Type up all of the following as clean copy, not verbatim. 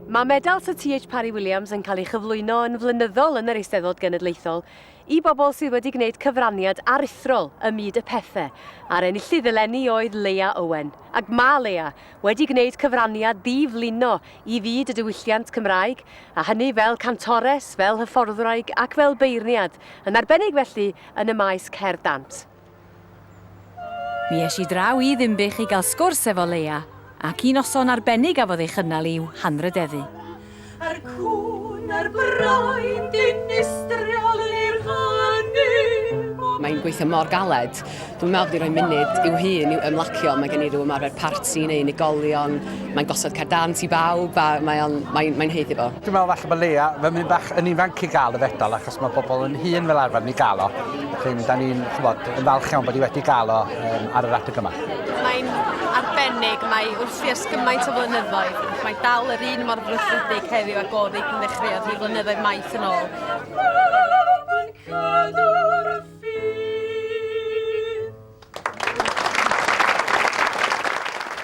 Mae medal Sir T.H. Parry Williams yn cael ei chyflwyno yn flynyddol yn yr Eisteddfod Genedlaethol i bobl sydd wedi gwneud cyfraniad aruthrol ym myd y Pethe, a'r enillydd eleni oedd Leah Owen. Ac mae Leah wedi gwneud cyfraniad ddiflino i fyd y diwylliant Cymraeg, a hynny fel cantores, fel hyfforddwraig ac fel beirniad, yn arbennig felly yn y maes cerdd dant. Mi eis i draw i Dinbych i gael sgwrs efo Leah, ac un noson arbennig a fodd ei chynnal i'w Anrhydeddu. A'r cwn a'r brain dinistriol i'r hanu. Mae'n gweithio mor galed. Dwi'n meddwl wedi rhoi munud i'w hun i'w ymlacio. Mae gen i rhyw ymarfer parti neu unigolion. Mae'n gosod cerdant i bawb a mae'n heiddi fo. Dwi'n meddwl falle bod Leah fe'n mynd bach yn ifanc i gael y fedal achos mae bobl yn hyn fel arfer ni gael o. Felly da ni'n yn falch iawn bod i wedi gael o ar yr adeg yma. Mae'n arbennig, mae wrth i'r gymaint o flynyddoedd. Mae dal yr un mor frwdfrydig heddiw ag oedd ei cynddechreuodd i flynyddoedd maith yn ôl.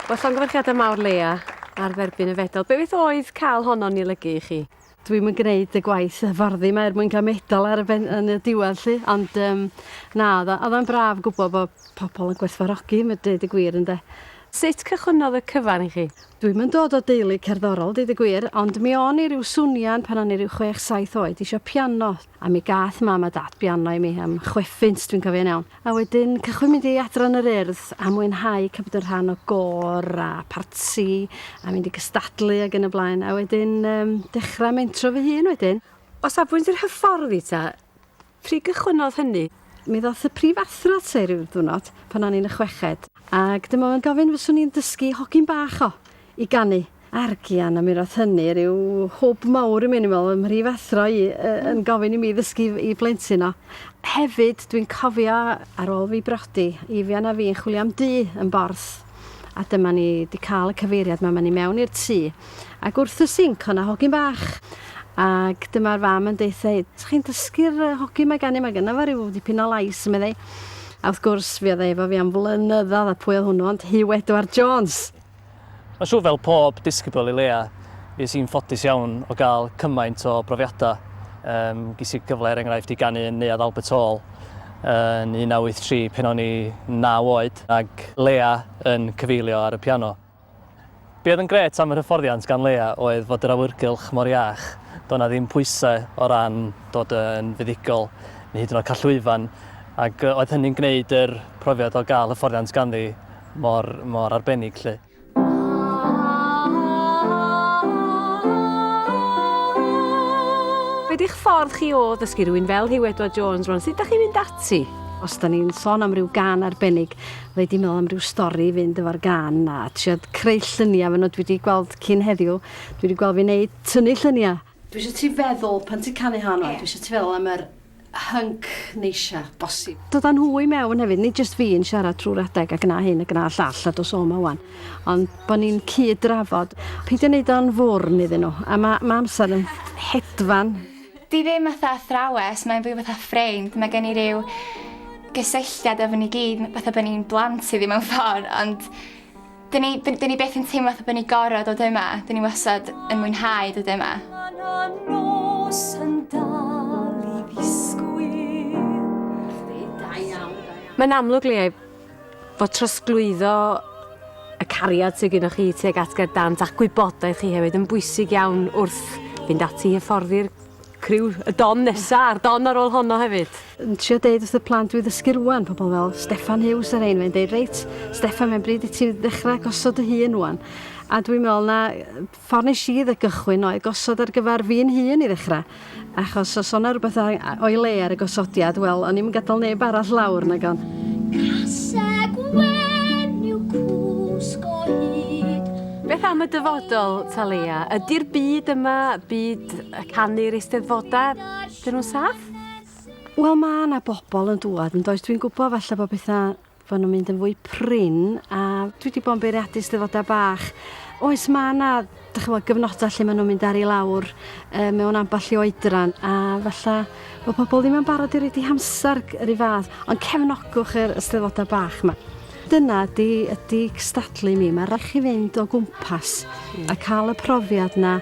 Wel, llongyfarchiadau mawr Leah ar dderbyn y fedal. Be beth oedd cael honno'n ei lygu i chi? Dwi'm yn gwneud y gwaith hyfforddi mae mwyn cael medal yn y diwedd lly, ond na, oedd o'n braf gwybod bod pobl yn gwerthfawrogi, mae'n dweud y gwir ynde. Sut cychwynnodd y cyfan i chi? Dwi'm yn dod o deulu cerddorol, dweud y gwir, ond mi o'n i ryw swnio'n pan o'n i ryw 6-7 oed isio piano. A mi gath mam a dad piano i mi am chweffins, dwi'n cofio'n iawn. A wedyn cychwyn mynd i adran yr urdd a mwynhau cael bod yn rhan o gor a parti a mynd i gystadlu ag yn y blaen. A wedyn dechrau mentro fy hun wedyn. O safbwynt yr hyfforddi ta, pryd gychwynnodd hynny? Mi ddoth y prifathro te ryw ddwrnod pan o'n i'n y 6ed. Ac dyma fo'n gofyn fyswn i'n dysgu hogyn bach i ganu. Argian a mi roedd hynny ryw hwb mawr i mi, ni'n meddwl, ym mhrifathro yn gofyn i mi ddysgu i blentyn o. Hefyd, dwi'n cofio ar ôl fi brodi, Ffion a fi yn chwilio am dŷ yn Borth. A dyma ni wedi cael y cyfeiriad ma ni mewn i'r tŷ. Ac wrth y sinc o'na hogyn bach. Ac dyma'r fam yn deud, chi'n dysgu'r hogyn mae gan i, mae gynna fo ryw dipyn o lais, meddai. A wrth gwrs, fi oedd efo fi am flynyddoedd a pwy oedd hwnnw, ond Hughes Jones. Mae'n siŵr fel pob disgybl i Leah, fi sy'n ffodus iawn o gael cymaint o brofiadau. Ges i gyfle enghraifft i ganu yn Neuadd Albert Hall yn 1983 pen o'n i 9 oed, ac Leah yn cyfeilio ar y piano. Be oedd yn gret am yr hyfforddiant gan Leah oedd fod yr awyrgylch mor iach. Doedd na ddim pwysau o ran dod yn fuddigol neu hyd yn oed cael llwyfan. Ac oedd hynny'n gwneud yr profiad o gael hyfforddiant ganddi mor arbennig lly. Be di'ch ffordd chi o ddysgu rhywun fel Hughes Jones rwan? Sut ydych chi'n mynd ati? Os da ni'n sôn am ryw gan arbennig, fe di meddwl am ryw stori i fynd efo'r gan a trio creu lluniau fan o dwi wedi gweld cyn heddiw. Dwi wedi gweld fi wneud tynnu lluniau. Dwi eisiau ti feddwl pan ti'n canu hano, dwi eisiau ti feddwl am yr hync neisia bosib. Dod â nhw i mewn hefyd, nid jyst fi'n siarad trwy'r adeg ac yna hyn ac yna llall a dos o yma wan. Ond bod ni'n cyd-drafod. Peidio wneud o'n fwrn iddyn nhw, a mae amser yn hedfan. Di ddim fatha athrawes, mae'n fwy fatha ffreind. Mae gen i ryw gysylltiad efo ni gyd, fatha bod ni'n blant i ddim mewn ffordd, ond dyn ni beth yn teimlo fatha bod ni gorfod o dyma. Dyn ni wastad yn mwynhau o dyma. Noson dal i ddisgwyl. Mae'n amlwg, Leah, fod trosglwyddo y cariad sydd gennych chi tuag at gerdant a'ch gwybodaeth chi hefyd yn bwysig iawn wrth fynd ati hyfforddi'r criw, y don nesa, a'r don ar ôl honno hefyd. Yn trio deud wrth y plant dwi ddysgu rwan, pobl fel Steffan Hughes ar ein, fe'n deud, reit, Steffan, mae'n bryd i ti ddechrau gosod y hun rwan. A dwi'n meddwl na ffordd nes i gychwyn oedd gosod ar gyfer fi'n hun i ddechrau. Achos os o'na rhywbeth o'i le ar y gosodiad, wel, o'n i'n gadael neb arall lawr nag on. Caseg wen yw cwsg o hyd. Beth am y dyfodol, ta Leah? Ydy'r byd yma, byd y canu'r eisteddfodau, dyn nhw'n saff? Wel, mae yna bobl yn dŵad, yn does dwi'n gwybod falle bod bethau bod nhw'n mynd yn fwy prin, a dwi wedi bod yn beiriadu eisteddfodau bach. Oes mae yna, gyfnodau lle maen nhw'n mynd ar ei lawr mewn ambell i oedran, a falle bod pobl ddim yn barod i roid i hamser yr un fath, ond cefnogwch yr eisteddfodau bach yma. Dyna ydy cystadlu mi. Mae rhaid chi fynd o gwmpas a cael y profiad na,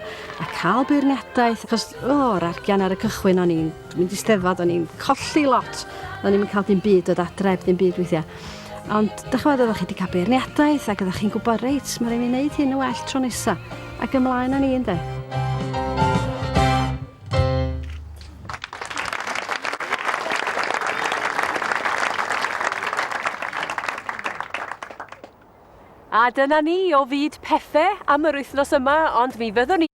a cael beirniadaeth. Achos, o'r agian ar y cychwyn o'n i'n mynd i steddfod, o'n i'n colli lot. O'n i'n cael dim byd o dadref, dim byd weithiau. Ond, dychwyd, oeddech chi wedi cael beirniadaeth ac oeddech chi'n gwybod reit, mae rhaid i wneud hyn yn well tro nesa. Ac ymlaen â ni, ynde. A dyna ni o fyd Pethe am yr wythnos yma, ond mi fyddwn ni